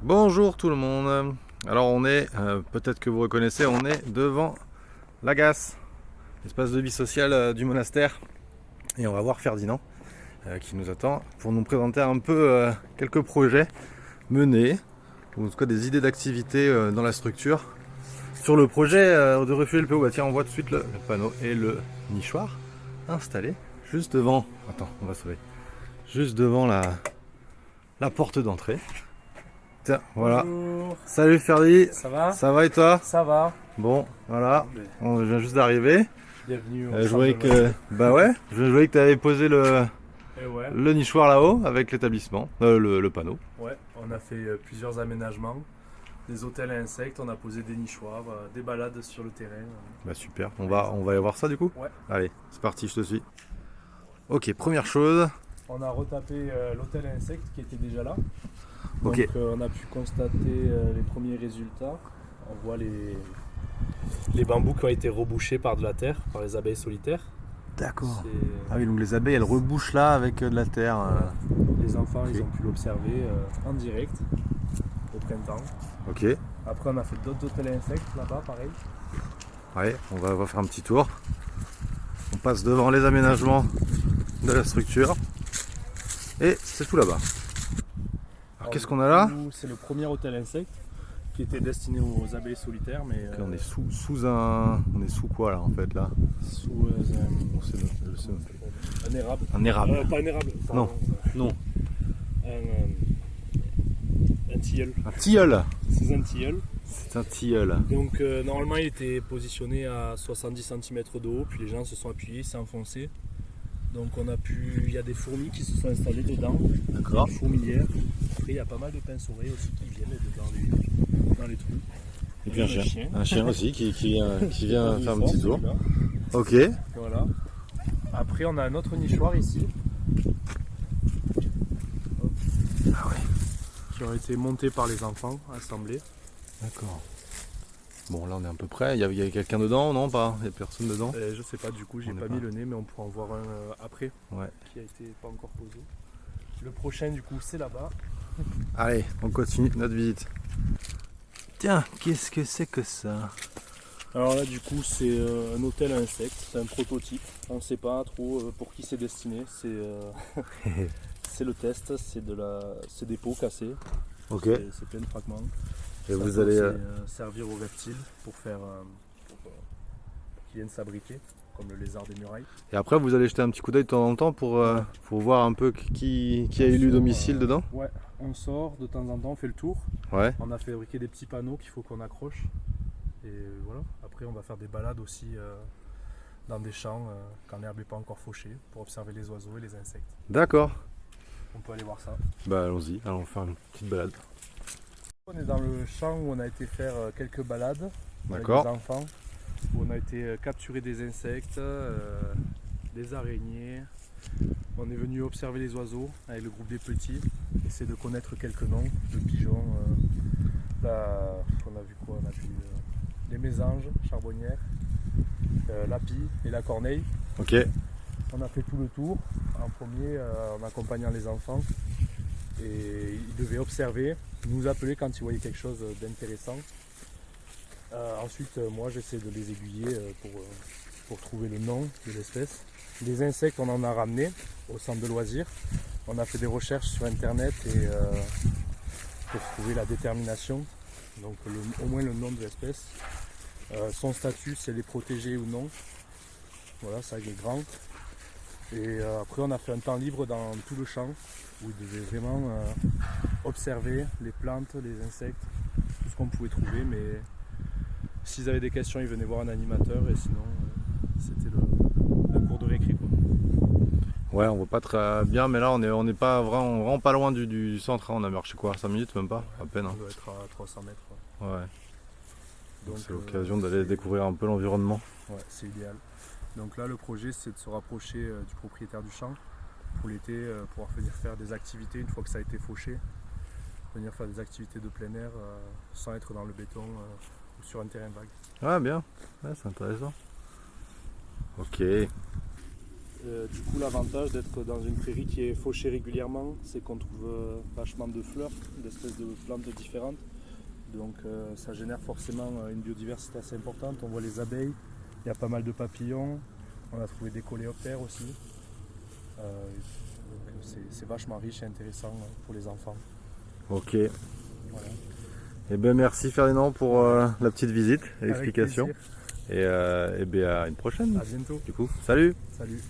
Bonjour tout le monde. Alors on est, peut-être que vous reconnaissez, on est devant l'Agace, l'espace de vie sociale du monastère. Et on va voir Ferdinand qui nous attend pour nous présenter un peu quelques projets menés, ou en tout cas des idées d'activités dans la structure. Sur le projet de refuger le PO, bah tiens, on voit tout de suite le panneau et le nichoir installé juste devant. Attends, on va sauver. Juste devant la porte d'entrée. Tiens, voilà. Bonjour, Salut Ferdi, ça va? ça va et toi? Ça va. Bon, voilà, Ben, on vient juste d'arriver. bienvenue au Je centre voyais de que, loisirs. bah ouais, je voyais que tu avais posé Et ouais, le nichoir là-haut avec l'établissement, le panneau. ouais, on a fait plusieurs aménagements, des hôtels à insectes, on a posé des nichoirs, des balades sur le terrain. Bah super, on va aller voir ça du coup. Ouais, Allez, c'est parti, je te suis. Ok, première chose. on a retapé l'hôtel à insectes qui était déjà là. Donc Ok. on a pu constater les premiers résultats. On voit les bambous qui ont été rebouchés par de la terre, par les abeilles solitaires. D'accord. C'est- Ah oui, donc les abeilles elles rebouchent là avec de la terre. Les enfants Ok. ils ont pu l'observer en direct au printemps. Ok, Après on a fait d'autres hôtels à insectes là-bas pareil. ouais, on va faire un petit tour. On passe devant les aménagements de la structure. Et c'est tout là-bas. Alors qu'est-ce qu'on a là? C'est le premier hôtel insecte qui était destiné aux abeilles solitaires, mais Ok, on est sous un. On est sous quoi là en fait là? sous On sait noter, je sais noter. un érable. Un érable. Pas un érable, Non. pardon. Non. Un tilleul. Un tilleul. C'est un tilleul. C'est un tilleul. Donc normalement il était positionné à 70 cm de haut, puis les gens se sont appuyés, s'est enfoncé. Donc il y a des fourmis qui se sont installées dedans, D'accord. une fourmilière. Après il y a pas mal de pince-oreilles aussi qui viennent dans les trous. Et puis un chien. Un chien aussi qui vient faire un Fort, petit tour. celui-là. Ok. Voilà. Après, on a un autre nichoir ici. Ah ouais. Qui ont été montés par les enfants, assemblés. D'accord. Bon là on est à peu près. Il y a quelqu'un dedans, non pas? Il n'y a personne dedans? Je sais pas, du coup, j'ai On est pas pas. mis le nez, mais on pourra en voir un après Ouais. qui a été pas encore posé. Le prochain, du coup, c'est là-bas. Allez, on continue notre visite. Tiens, qu'est-ce que c'est que ça? Alors là, du coup, c'est un hôtel à insectes. C'est un prototype. On ne sait pas trop pour qui c'est destiné. C'est le test. C'est des pots cassés. Ok. C'est plein de fragments. Et Ça vous peut allez. aussi, servir aux reptiles pour qu'ils viennent s'abriter, comme le lézard des murailles. Et après vous allez jeter un petit coup d'œil de temps en temps pour voir un peu qui a élu domicile dedans? Ouais, on sort de temps en temps, on fait le tour. Ouais. On a fabriqué des petits panneaux qu'il faut qu'on accroche. Et voilà. Après, on va faire des balades aussi dans des champs quand l'herbe n'est pas encore fauchée pour observer les oiseaux et les insectes. D'accord. On peut aller voir ça. Bah allons-y, allons faire une petite balade. On est dans le champ où on a été faire quelques balades avec D'accord. les enfants, où on a été capturer des insectes, des araignées. On est venu observer les oiseaux avec le groupe des petits, essayer de connaître quelques noms de pigeons. On a vu quoi? On a vu les mésanges, charbonnières, l'apis et la corneille. Ok. On a fait tout le tour en premier en accompagnant les enfants et ils devaient observer, nous appeler quand ils voyaient quelque chose d'intéressant. Ensuite, moi j'essaie de les aiguiller pour trouver le nom de l'espèce. Les insectes, on en a ramené au centre de loisirs. On a fait des recherches sur internet et pour trouver la détermination, donc au moins le nom de l'espèce. Son statut, si elle est protégée ou non. Voilà, ça est grand. Et après, on a fait un temps libre dans tout le champ où ils devaient vraiment observer les plantes, les insectes, tout ce qu'on pouvait trouver. Mais s'ils avaient des questions, ils venaient voir un animateur et sinon, c'était le cours de récré, quoi. Ouais, on voit pas très bien, mais là on est pas vraiment pas loin du centre. Hein. On a marché quoi? 5 minutes même pas? À peine. Hein. On doit être à 300 mètres. Ouais. Donc Donc c'est l'occasion d'aller découvrir un peu l'environnement. Ouais, c'est idéal. Donc là, le projet, c'est de se rapprocher du propriétaire du champ pour l'été, pouvoir venir faire des activités une fois que ça a été fauché. Venir faire des activités de plein air sans être dans le béton ou sur un terrain vague. Ouais, bien. Ouais, c'est intéressant. Ok. Du coup, l'avantage d'être dans une prairie qui est fauchée régulièrement, c'est qu'on trouve vachement de fleurs, d'espèces de plantes différentes. Donc ça génère forcément une biodiversité assez importante. On voit les abeilles, il y a pas mal de papillons, on a trouvé des coléoptères aussi. C'est vachement riche et intéressant pour les enfants. Ok. Voilà. Eh bien, merci Ferdinand pour la petite visite et Avec l'explication. plaisir. Et bien à une prochaine. À bientôt. Du coup, salut! Salut.